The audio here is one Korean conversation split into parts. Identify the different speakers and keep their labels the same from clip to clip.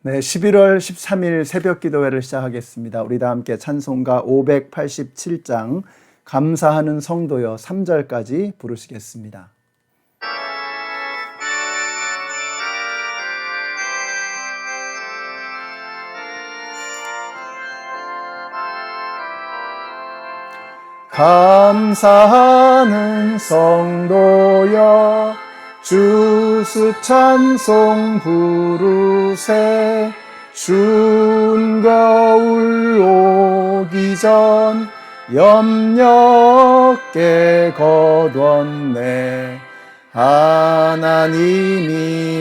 Speaker 1: 네, 11월 13일 새벽 기도회를 시작하겠습니다. 우리 다 함께 찬송가 587장 감사하는 성도여 3절까지 부르시겠습니다. 감사하는 성도여 주스 찬송 부르세 추운 겨울 오기 전 염려께 거뒀네 하나님이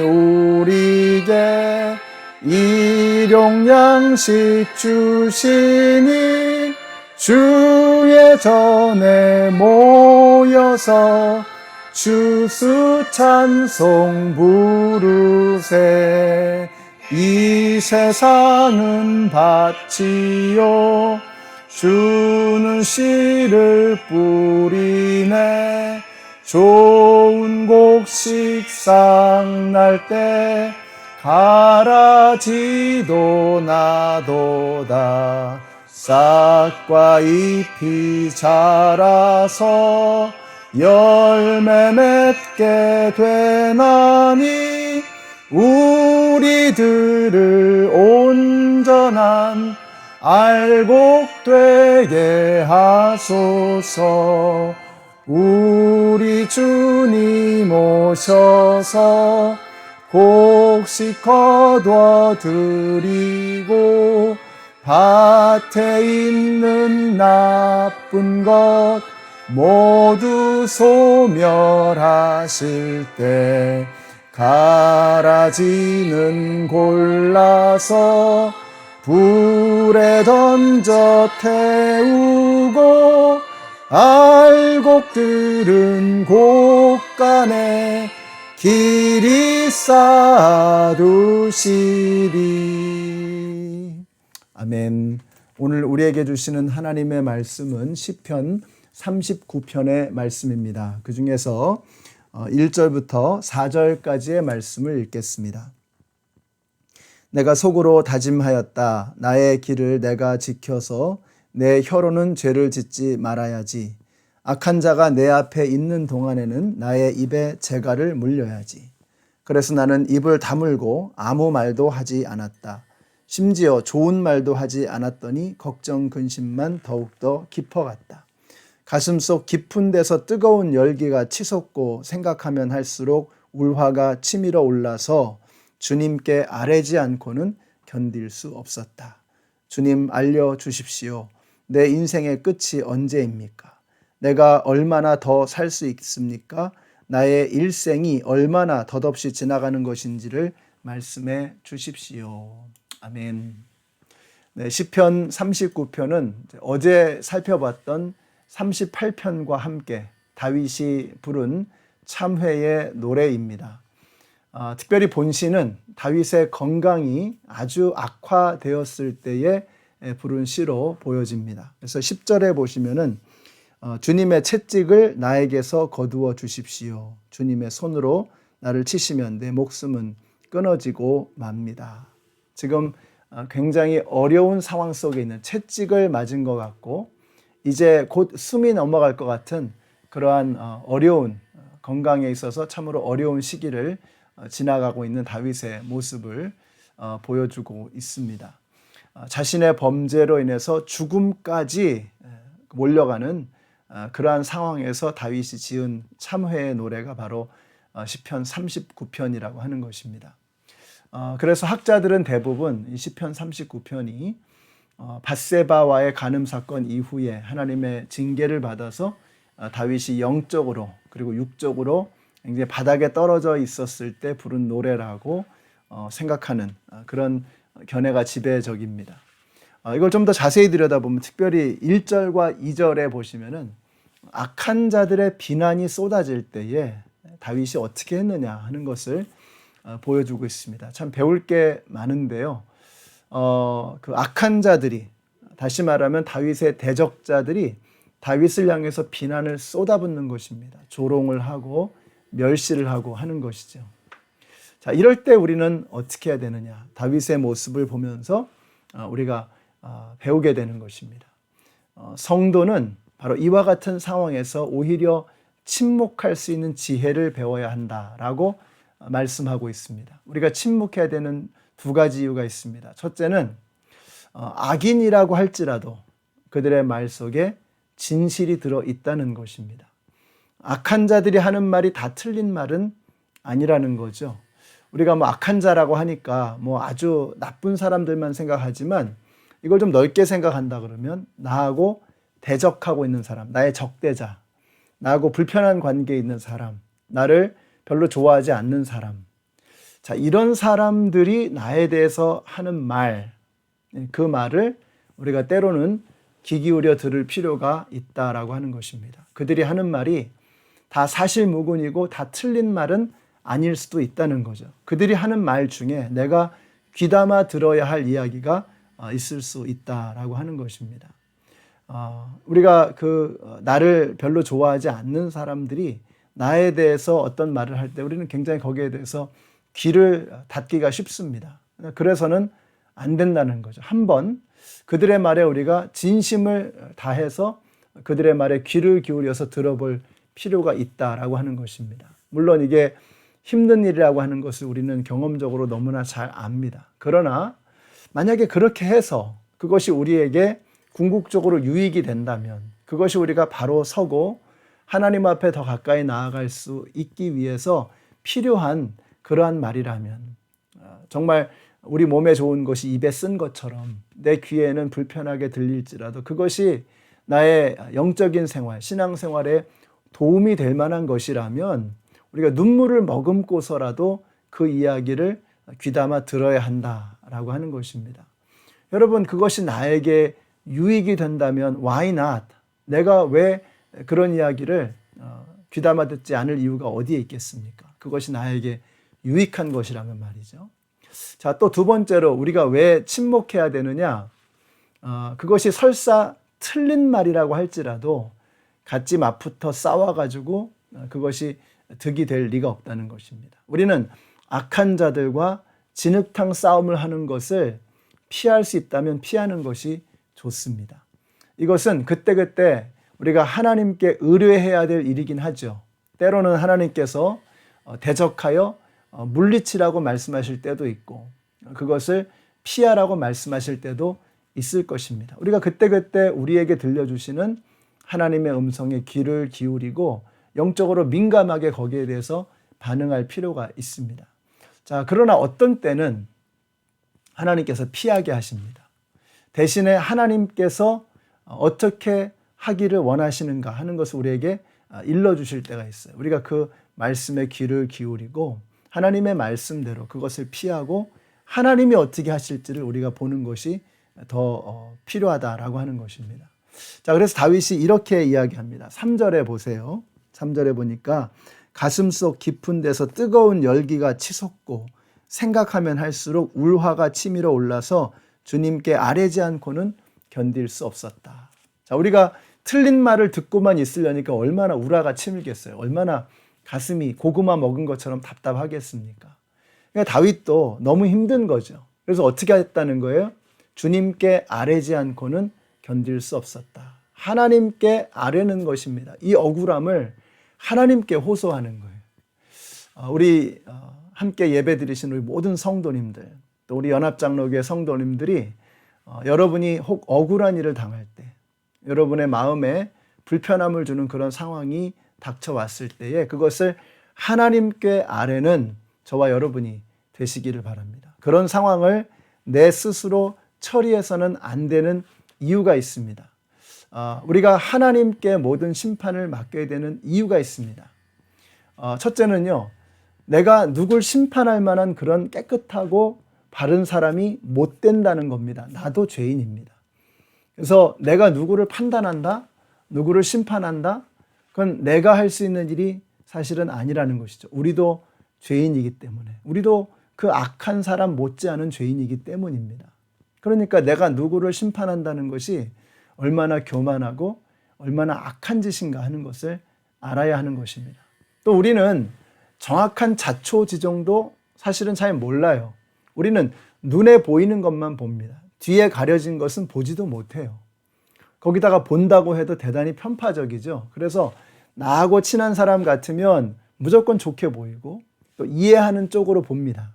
Speaker 1: 우리에게 일용 양식 주시니 주의 전에 모여서 주스 찬송 부르세 이 세상은 밭이요 주는 씨를 뿌리네 좋은 곡식 싹날 때 가라지도 나도다 싹과 잎이 자라서 열매 맺게 되나니 우리들을 온전한 알곡 되게 하소서 우리 주님 오셔서 곡식 거둬 드리고 밭에 있는 나쁜 것 모두 소멸하실 때 가라지는 골라서 불에 던져 태우고 알곡들은 곳간에 길이 쌓아두시리. 아멘. 오늘 우리에게 주시는 하나님의 말씀은 시편 39편의 말씀입니다. 그 중에서 1절부터 4절까지의 말씀을 읽겠습니다. 내가 속으로 다짐하였다. 나의 길을 내가 지켜서 내 혀로는 죄를 짓지 말아야지. 악한 자가 내 앞에 있는 동안에는 나의 입에 재갈을 물려야지. 그래서 나는 입을 다물고 아무 말도 하지 않았다. 심지어 좋은 말도 하지 않았더니 걱정 근심만 더욱더 깊어갔다. 가슴속 깊은 데서 뜨거운 열기가 치솟고 생각하면 할수록 울화가 치밀어 올라서 주님께 아뢰지 않고는 견딜 수 없었다. 주님 알려주십시오. 내 인생의 끝이 언제입니까? 내가 얼마나 더 살 수 있습니까? 나의 일생이 얼마나 덧없이 지나가는 것인지를 말씀해 주십시오. 아멘. 네, 시편 39편은 어제 살펴봤던 38편과 함께 다윗이 부른 참회의 노래입니다. 특별히 본시는 다윗의 건강이 아주 악화되었을 때에 부른 시로 보여집니다. 그래서 10절에 보시면은 주님의 채찍을 나에게서 거두어 주십시오. 주님의 손으로 나를 치시면 내 목숨은 끊어지고 맙니다. 지금 굉장히 어려운 상황 속에 있는 채찍을 맞은 것 같고 이제 곧 숨이 넘어갈 것 같은 그러한 어려운 건강에 있어서 참으로 어려운 시기를 지나가고 있는 다윗의 모습을 보여주고 있습니다. 자신의 범죄로 인해서 죽음까지 몰려가는 그러한 상황에서 다윗이 지은 참회의 노래가 바로 시편 39편이라고 하는 것입니다. 그래서 학자들은 대부분 이 시편 39편이 밧세바와의 간음 사건 이후에 하나님의 징계를 받아서 다윗이 영적으로 그리고 육적으로 굉장히 바닥에 떨어져 있었을 때 부른 노래라고 생각하는 그런 견해가 지배적입니다. 이걸 좀 더 자세히 들여다보면 특별히 1절과 2절에 보시면은 악한 자들의 비난이 쏟아질 때에 다윗이 어떻게 했느냐 하는 것을 보여주고 있습니다. 참 배울 게 많은데요. 그 악한 자들이, 다시 말하면 다윗의 대적자들이 다윗을 향해서 비난을 쏟아붓는 것입니다. 조롱을 하고 멸시를 하고 하는 것이죠. 자, 이럴 때 우리는 어떻게 해야 되느냐? 다윗의 모습을 보면서 우리가 배우게 되는 것입니다. 성도는 바로 이와 같은 상황에서 오히려 침묵할 수 있는 지혜를 배워야 한다라고 말씀하고 있습니다. 우리가 침묵해야 되는 두 가지 이유가 있습니다. 첫째는 악인이라고 할지라도 그들의 말 속에 진실이 들어있다는 것입니다. 악한 자들이 하는 말이 다 틀린 말은 아니라는 거죠. 우리가 악한 자라고 하니까 아주 나쁜 사람들만 생각하지만 이걸 좀 넓게 생각한다 그러면 나하고 대적하고 있는 사람, 나의 적대자, 나하고 불편한 관계에 있는 사람, 나를 별로 좋아하지 않는 사람. 자, 이런 사람들이 나에 대해서 하는 말, 그 말을 우리가 때로는 귀 기울여 들을 필요가 있다라고 하는 것입니다. 그들이 하는 말이 다 사실무근이고 다 틀린 말은 아닐 수도 있다는 거죠. 그들이 하는 말 중에 내가 귀담아 들어야 할 이야기가 있을 수 있다라고 하는 것입니다. 우리가 나를 별로 좋아하지 않는 사람들이 나에 대해서 어떤 말을 할 때 우리는 굉장히 거기에 대해서 귀를 닫기가 쉽습니다. 그래서는 안 된다는 거죠. 한번 그들의 말에 우리가 진심을 다해서 그들의 말에 귀를 기울여서 들어볼 필요가 있다라고 하는 것입니다. 물론 이게 힘든 일이라고 하는 것을 우리는 경험적으로 너무나 잘 압니다. 그러나 만약에 그렇게 해서 그것이 우리에게 궁극적으로 유익이 된다면, 그것이 우리가 바로 서고 하나님 앞에 더 가까이 나아갈 수 있기 위해서 필요한 그러한 말이라면, 정말 우리 몸에 좋은 것이 입에 쓴 것처럼 내 귀에는 불편하게 들릴지라도 그것이 나의 영적인 생활, 신앙생활에 도움이 될 만한 것이라면 우리가 눈물을 머금고서라도 그 이야기를 귀담아 들어야 한다라고 하는 것입니다. 여러분, 그것이 나에게 유익이 된다면 why not? 내가 왜 그런 이야기를 귀담아 듣지 않을 이유가 어디에 있겠습니까? 그것이 나에게 유익한 것이라면 말이죠. 자, 또 두 번째로 우리가 왜 침묵해야 되느냐? 그것이 설사 틀린 말이라고 할지라도 같이 맞붙어 싸워가지고 그것이 득이 될 리가 없다는 것입니다. 우리는 악한 자들과 진흙탕 싸움을 하는 것을 피할 수 있다면 피하는 것이 좋습니다. 이것은 그때그때 우리가 하나님께 의뢰해야 될 일이긴 하죠. 때로는 하나님께서 대적하여 물리치라고 말씀하실 때도 있고 그것을 피하라고 말씀하실 때도 있을 것입니다. 우리가 그때그때 우리에게 들려주시는 하나님의 음성에 귀를 기울이고 영적으로 민감하게 거기에 대해서 반응할 필요가 있습니다. 자, 그러나 어떤 때는 하나님께서 피하게 하십니다. 대신에 하나님께서 어떻게 하기를 원하시는가 하는 것을 우리에게 일러주실 때가 있어요. 우리가 그 말씀에 귀를 기울이고 하나님의 말씀대로 그것을 피하고 하나님이 어떻게 하실지를 우리가 보는 것이 더 필요하다라고 하는 것입니다. 자, 그래서 다윗이 이렇게 이야기합니다. 3절에 보세요. 3절에 보니까 가슴속 깊은 데서 뜨거운 열기가 치솟고 생각하면 할수록 울화가 치밀어 올라서 주님께 아뢰지 않고는 견딜 수 없었다. 자, 우리가 틀린 말을 듣고만 있으려니까 얼마나 울화가 치밀겠어요. 얼마나 가슴이 고구마 먹은 것처럼 답답하겠습니까? 그러니까 다윗도 너무 힘든 거죠. 그래서 어떻게 했다는 거예요? 주님께 아뢰지 않고는 견딜 수 없었다. 하나님께 아뢰는 것입니다. 이 억울함을 하나님께 호소하는 거예요. 우리 함께 예배 드리신 우리 모든 성도님들, 또 우리 연합장로교회 성도님들이 여러분이 혹 억울한 일을 당할 때, 여러분의 마음에 불편함을 주는 그런 상황이 닥쳐왔을 때에 그것을 하나님께 아뢰는 저와 여러분이 되시기를 바랍니다. 그런 상황을 내 스스로 처리해서는 안 되는 이유가 있습니다. 우리가 하나님께 모든 심판을 맡겨야 되는 이유가 있습니다. 첫째는요, 내가 누굴 심판할 만한 그런 깨끗하고 바른 사람이 못 된다는 겁니다. 나도 죄인입니다. 그래서 내가 누구를 판단한다, 누구를 심판한다, 그건 내가 할 수 있는 일이 사실은 아니라는 것이죠. 우리도 죄인이기 때문에, 우리도 그 악한 사람 못지않은 죄인이기 때문입니다. 그러니까 내가 누구를 심판한다는 것이 얼마나 교만하고 얼마나 악한 짓인가 하는 것을 알아야 하는 것입니다. 또 우리는 정확한 자초지종도 사실은 잘 몰라요. 우리는 눈에 보이는 것만 봅니다. 뒤에 가려진 것은 보지도 못해요. 거기다가 본다고 해도 대단히 편파적이죠. 그래서 나하고 친한 사람 같으면 무조건 좋게 보이고 또 이해하는 쪽으로 봅니다.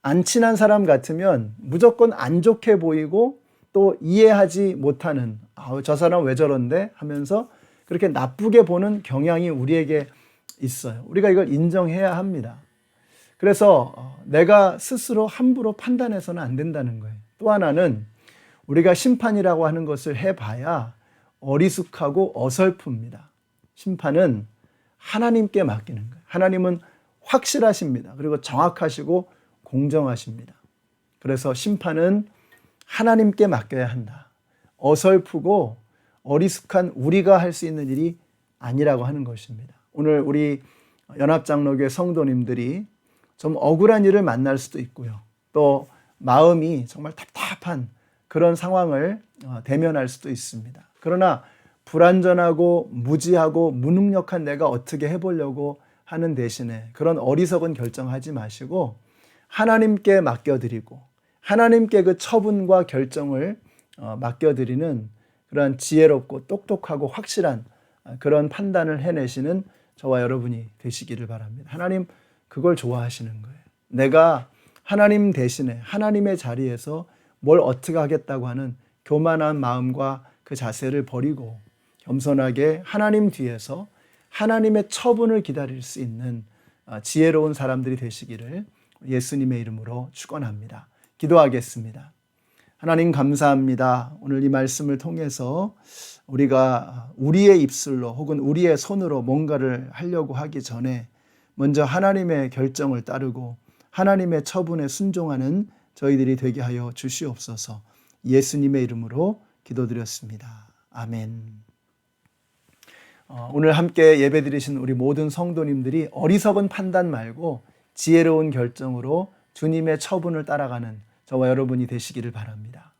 Speaker 1: 안 친한 사람 같으면 무조건 안 좋게 보이고 또 이해하지 못하는 저 사람 왜 저런데 하면서 그렇게 나쁘게 보는 경향이 우리에게 있어요. 우리가 이걸 인정해야 합니다. 그래서 내가 스스로 함부로 판단해서는 안 된다는 거예요. 또 하나는 우리가 심판이라고 하는 것을 해봐야 어리숙하고 어설픕니다. 심판은 하나님께 맡기는 거예요. 하나님은 확실하십니다. 그리고 정확하시고 공정하십니다. 그래서 심판은 하나님께 맡겨야 한다. 어설프고 어리숙한 우리가 할 수 있는 일이 아니라고 하는 것입니다. 오늘 우리 연합장로교회 성도님들이 좀 억울한 일을 만날 수도 있고요. 또 마음이 정말 답답한 그런 상황을 대면할 수도 있습니다. 그러나 불완전하고 무지하고 무능력한 내가 어떻게 해보려고 하는 대신에 그런 어리석은 결정하지 마시고 하나님께 맡겨드리고 하나님께 그 처분과 결정을 맡겨드리는 그런 지혜롭고 똑똑하고 확실한 그런 판단을 해내시는 저와 여러분이 되시기를 바랍니다. 하나님 그걸 좋아하시는 거예요. 내가 하나님 대신에 하나님의 자리에서 뭘 어떻게 하겠다고 하는 교만한 마음과 그 자세를 버리고 겸손하게 하나님 뒤에서 하나님의 처분을 기다릴 수 있는 지혜로운 사람들이 되시기를 예수님의 이름으로 축원합니다. 기도하겠습니다. 하나님 감사합니다. 오늘 이 말씀을 통해서 우리가 우리의 입술로 혹은 우리의 손으로 뭔가를 하려고 하기 전에 먼저 하나님의 결정을 따르고 하나님의 처분에 순종하는 저희들이 되게 하여 주시옵소서. 예수님의 이름으로 기도드렸습니다. 아멘. 오늘 함께 예배드리신 우리 모든 성도님들이 어리석은 판단 말고 지혜로운 결정으로 주님의 처분을 따라가는 저와 여러분이 되시기를 바랍니다.